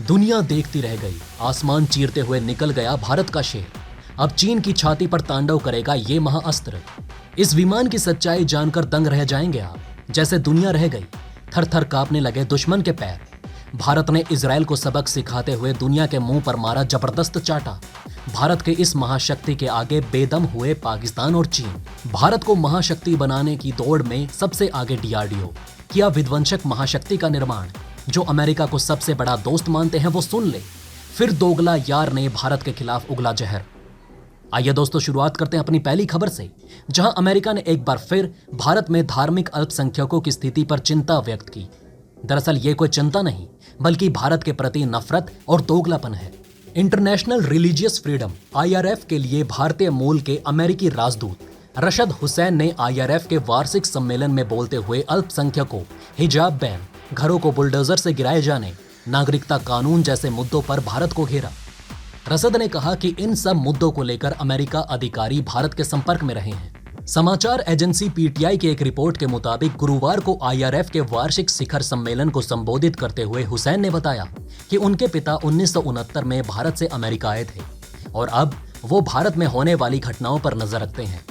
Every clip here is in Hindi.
दुनिया देखती रह गई, आसमान चीरते हुए निकल गया भारत का शेर। अब चीन की छाती पर तांडव करेगा ये महाअस्त्र। इस विमान की सच्चाई जानकर दंग रह जाएंगे आप। जैसे दुनिया रह गई, थर थर कांपने लगे दुश्मन के पैर। भारत ने इजराइल को सबक सिखाते हुए दुनिया के मुंह पर मारा जबरदस्त चाटा। भारत के इस महाशक्ति के आगे बेदम हुए पाकिस्तान और चीन। भारत को महाशक्ति बनाने की दौड़ में सबसे आगे डीआरडीओ किया विध्वंसक महाशक्ति का निर्माण। जो अमेरिका को सबसे बड़ा दोस्त मानते हैं वो सुन ले, फिर दोगला यार ने भारत के खिलाफ उगला जहर। आइए दोस्तों, शुरुआत करते हैं अपनी पहली खबर से, जहां अमेरिका ने एक बार फिर भारत में धार्मिक अल्पसंख्यकों की स्थिति पर चिंता व्यक्त की। दरअसल ये कोई चिंता नहीं, बल्कि भारत के प्रति नफरत और दोगलापन है। इंटरनेशनल रिलीजियस फ्रीडम (IRF) के लिए भारतीय मूल के अमेरिकी राजदूत रशद हुसैन ने IRF के वार्षिक सम्मेलन में बोलते हुए अल्पसंख्यकों, हिजाब बैन, घरों को बुलडोजर से गिराए जाने, नागरिकता कानून जैसे मुद्दों पर भारत को घेरा। रसद ने कहा कि इन सब मुद्दों को लेकर अमेरिका अधिकारी भारत के संपर्क में रहे हैं। समाचार एजेंसी PTI की एक रिपोर्ट के मुताबिक गुरुवार को IRF के वार्षिक शिखर सम्मेलन को संबोधित करते हुए हुसैन ने बताया कि उनके पिता 1969 में भारत से अमेरिका आए थे और अब वो भारत में होने वाली घटनाओं पर नजर रखते हैं।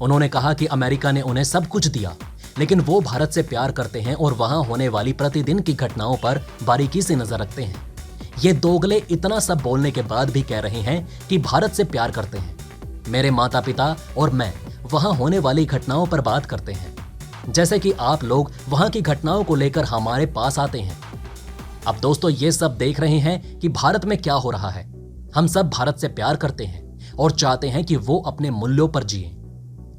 उन्होंने कहा कि अमेरिका ने उन्हें सब कुछ दिया, लेकिन वो भारत से प्यार करते हैं और वहां होने वाली प्रतिदिन की घटनाओं पर बारीकी से नजर रखते हैं। ये दोगले इतना सब बोलने के बाद भी कह रहे हैं कि भारत से प्यार करते हैं। मेरे माता पिता और मैं वहां होने वाली घटनाओं पर बात करते हैं, जैसे कि आप लोग वहां की घटनाओं को लेकर हमारे पास आते हैं। अब दोस्तों, ये सब देख रहे हैं कि भारत में क्या हो रहा है। हम सब भारत से प्यार करते हैं और चाहते हैं कि वो अपने मूल्यों पर जिए।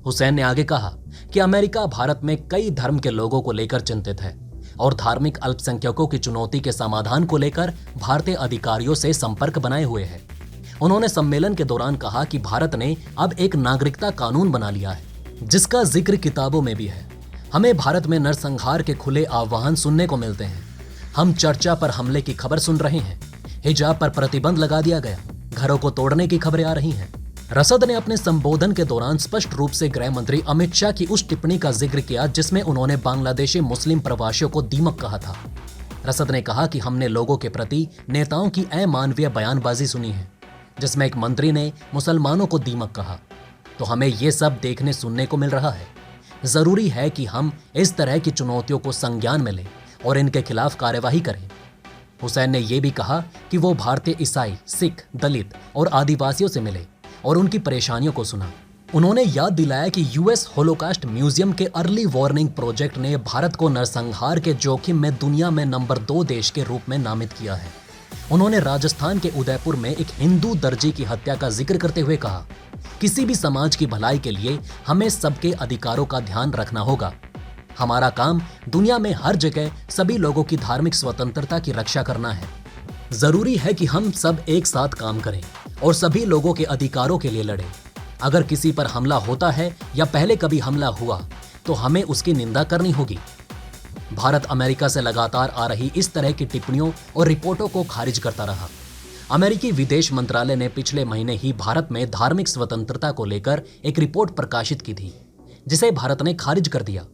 हुसैन ने आगे कहा कि अमेरिका भारत में कई धर्म के लोगों को लेकर चिंतित है और धार्मिक अल्पसंख्यकों की चुनौती के समाधान को लेकर भारतीय अधिकारियों से संपर्क बनाए हुए है। उन्होंने सम्मेलन के दौरान कहा कि भारत ने अब एक नागरिकता कानून बना लिया है, जिसका जिक्र किताबों में भी है। हमें भारत में नरसंहार के खुले आह्वान सुनने को मिलते हैं। हम चर्चा पर हमले की खबर सुन रहे हैं। हिजाब पर प्रतिबंध लगा दिया गया, घरों को तोड़ने की खबरें आ रही हैं। रसद ने अपने संबोधन के दौरान स्पष्ट रूप से गृह मंत्री अमित शाह की उस टिप्पणी का जिक्र किया जिसमें उन्होंने बांग्लादेशी मुस्लिम प्रवासियों को दीमक कहा था। रसद ने कहा कि हमने लोगों के प्रति नेताओं की अमानवीय बयानबाजी सुनी है, जिसमें एक मंत्री ने मुसलमानों को दीमक कहा। तो हमें ये सब देखने सुनने को मिल रहा है। जरूरी है कि हम इस तरह की चुनौतियों को संज्ञान में लें और इनके खिलाफ कार्यवाही करें। हुसैन ने यह भी कहा कि वो भारतीय ईसाई, सिख, दलित और आदिवासियों से मिले और उनकी परेशानियों को सुना। उन्होंने याद दिलाया कि US होलोकास्ट म्यूजियम के अर्ली वार्निंग प्रोजेक्ट ने भारत को नरसंहार के जोखिम में दुनिया में नंबर 2 देश के रूप में नामित किया है। उन्होंने राजस्थान के उदयपुर में एक हिंदू दर्जी की हत्या का जिक्र करते हुए कहा, किसी भी समाज की भलाई के लिए हमें सबके अधिकारों का ध्यान रखना होगा। हमारा काम दुनिया में हर जगह सभी लोगों की धार्मिक स्वतंत्रता की रक्षा करना है। जरूरी है कि हम सब एक साथ काम करें और सभी लोगों के अधिकारों के लिए लड़ें। अगर किसी पर हमला होता है या पहले कभी हमला हुआ तो हमें उसकी निंदा करनी होगी। भारत अमेरिका से लगातार आ रही इस तरह की टिप्पणियों और रिपोर्टों को खारिज करता रहा। अमेरिकी विदेश मंत्रालय ने पिछले महीने ही भारत में धार्मिक स्वतंत्रता को लेकर एक रिपोर्ट प्रकाशित की थी, जिसे भारत ने खारिज कर दिया।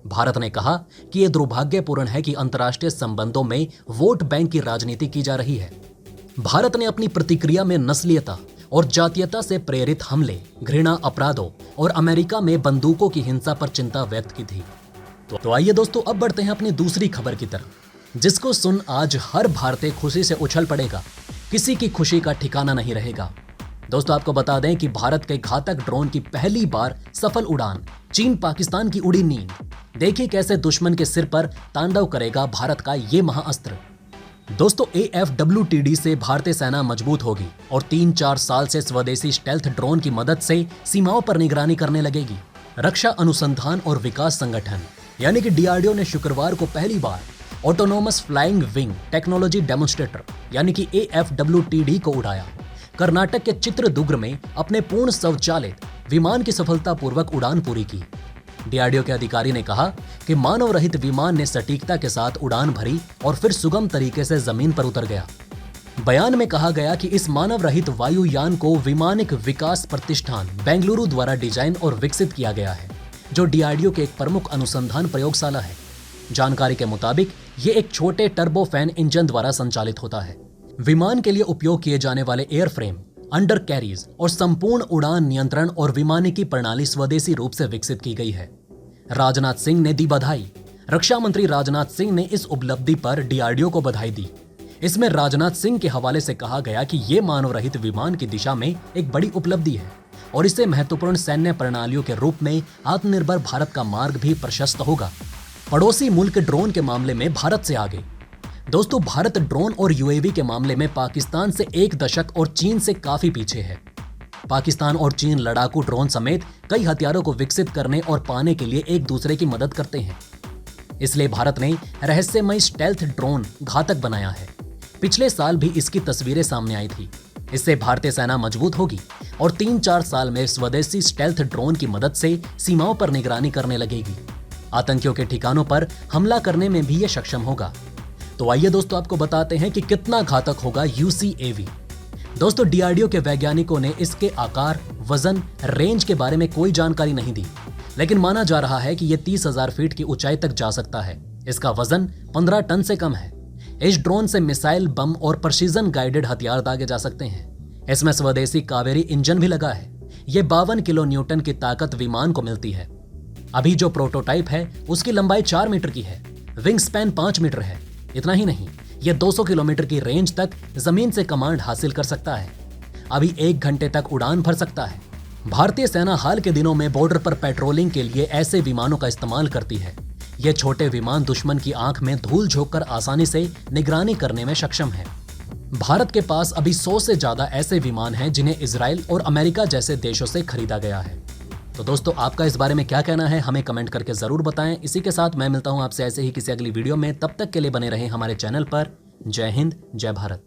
भारत ने कहा कि यह दुर्भाग्यपूर्ण है कि अंतर्राष्ट्रीय संबंधों में वोट बैंक की राजनीति की जा रही है। भारत ने अपनी प्रतिक्रिया में नस्लीयता और जातीयता से प्रेरित हमले, घृणा अपराधों और अमेरिका में बंदूकों की हिंसा पर चिंता व्यक्त की थी। तो आइए दोस्तों, अब बढ़ते हैं अपनी दूसरी खबर की तरफ, जिसको सुन आज हर भारतीय खुशी से उछल पड़ेगा। किसी की खुशी का ठिकाना नहीं रहेगा। दोस्तों, आपको बता दें कि भारत के घातक ड्रोन की पहली बार सफल उड़ान, चीन पाकिस्तान की उड़ी नींद। देखिए कैसे दुश्मन के सिर पर तांडव करेगा भारत का ये महाअस्त्र। दोस्तों, AFWTD से भारतीय सेना मजबूत होगी और 3-4 साल से स्वदेशी स्टेल्थ ड्रोन की मदद से सीमाओं पर निगरानी करने लगेगी। रक्षा अनुसंधान और विकास संगठन यानी कि DRDO ने शुक्रवार को पहली बार autonomous flying wing technology demonstrator यानी कि AFWTD को उड़ाया। कर्नाटक के चित्रदुर्ग में अपने पूर्ण स्वचालित विमान की सफलतापूर्वक उड़ान पूरी की। DRDO के अधिकारी ने कहा कि मानव रहित विमान ने सटीकता के साथ उड़ान भरी और फिर सुगम तरीके से जमीन पर उतर गया। बयान में कहा गया कि इस मानव रहित वायुयान को विमानिक विकास प्रतिष्ठान बेंगलुरु द्वारा डिजाइन और विकसित किया गया है, जो DRDO के एक प्रमुख अनुसंधान प्रयोगशाला है। जानकारी के मुताबिक ये एक छोटे टर्बोफैन इंजन द्वारा संचालित होता है। विमान के लिए उपयोग किए जाने वाले एयरफ्रेम, अंडर कैरीज और संपूर्ण उड़ान नियंत्रण और विमानिकी प्रणाली स्वदेशी रूप से विकसित की गई है। राजनाथ सिंह ने दी बधाई। रक्षा मंत्री राजनाथ सिंह ने इस उपलब्धि पर डीआरडीओ को बधाई दी। इसमें राजनाथ सिंह के हवाले से कहा गया कि ये मानव रहित विमान की दिशा में एक बड़ी उपलब्धि है और इससे महत्वपूर्ण सैन्य प्रणालियों के रूप में आत्मनिर्भर भारत का मार्ग भी प्रशस्त होगा। पड़ोसी मुल्क ड्रोन के मामले में भारत से आगे। दोस्तों, भारत ड्रोन और यूएवी के मामले में पाकिस्तान से 1 दशक और चीन से काफी पीछे है। पाकिस्तान और चीन लड़ाकू ड्रोन समेत कई हथियारों को विकसित करने और पाने के लिए एक दूसरे की मदद करते हैं। इसलिए भारत ने रहस्यमयी स्टेल्थ ड्रोन घातक बनाया है। पिछले साल भी इसकी तस्वीरें सामने आई थी। इससे भारतीय सेना मजबूत होगी और 3-4 साल में स्वदेशी स्टेल्थ ड्रोन की मदद से सीमाओं पर निगरानी करने लगेगी। आतंकियों के ठिकानों पर हमला करने में भी ये सक्षम होगा। तो आइए दोस्तों, आपको बताते हैं कि कितना घातक होगा यूसीएवी। दोस्तों, डीआरडीओ के वैज्ञानिकों ने इसके आकार, वजन, रेंज के बारे में कोई जानकारी नहीं दी, लेकिन माना जा रहा है कि यह 30,000 फीट की ऊंचाई तक जा सकता है। इसका वजन 15 टन से कम है। इस ड्रोन से मिसाइल, बम और प्रिसीजन गाइडेड हथियार दागे जा सकते हैं। इसमें स्वदेशी कावेरी इंजन भी लगा है। यह 52 किलो न्यूटन की ताकत विमान को मिलती है। अभी जो प्रोटोटाइप है उसकी लंबाई 4 मीटर की है, विंग स्पैन 5 मीटर है। इतना ही नहीं, यह 200 किलोमीटर की रेंज तक जमीन से कमांड हासिल कर सकता है। अभी 1 घंटे तक उड़ान भर सकता है। भारतीय सेना हाल के दिनों में बॉर्डर पर पेट्रोलिंग के लिए ऐसे विमानों का इस्तेमाल करती है। ये छोटे विमान दुश्मन की आंख में धूल झोंककर आसानी से निगरानी करने में सक्षम है। भारत के पास अभी 100 से ज्यादा ऐसे विमान हैं जिन्हें इजराइल और अमेरिका जैसे देशों से खरीदा गया है। तो दोस्तों, आपका इस बारे में क्या कहना है, हमें कमेंट करके जरूर बताएं। इसी के साथ मैं मिलता हूं आपसे ऐसे ही किसी अगली वीडियो में। तब तक के लिए बने रहें हमारे चैनल पर। जय हिंद, जय भारत।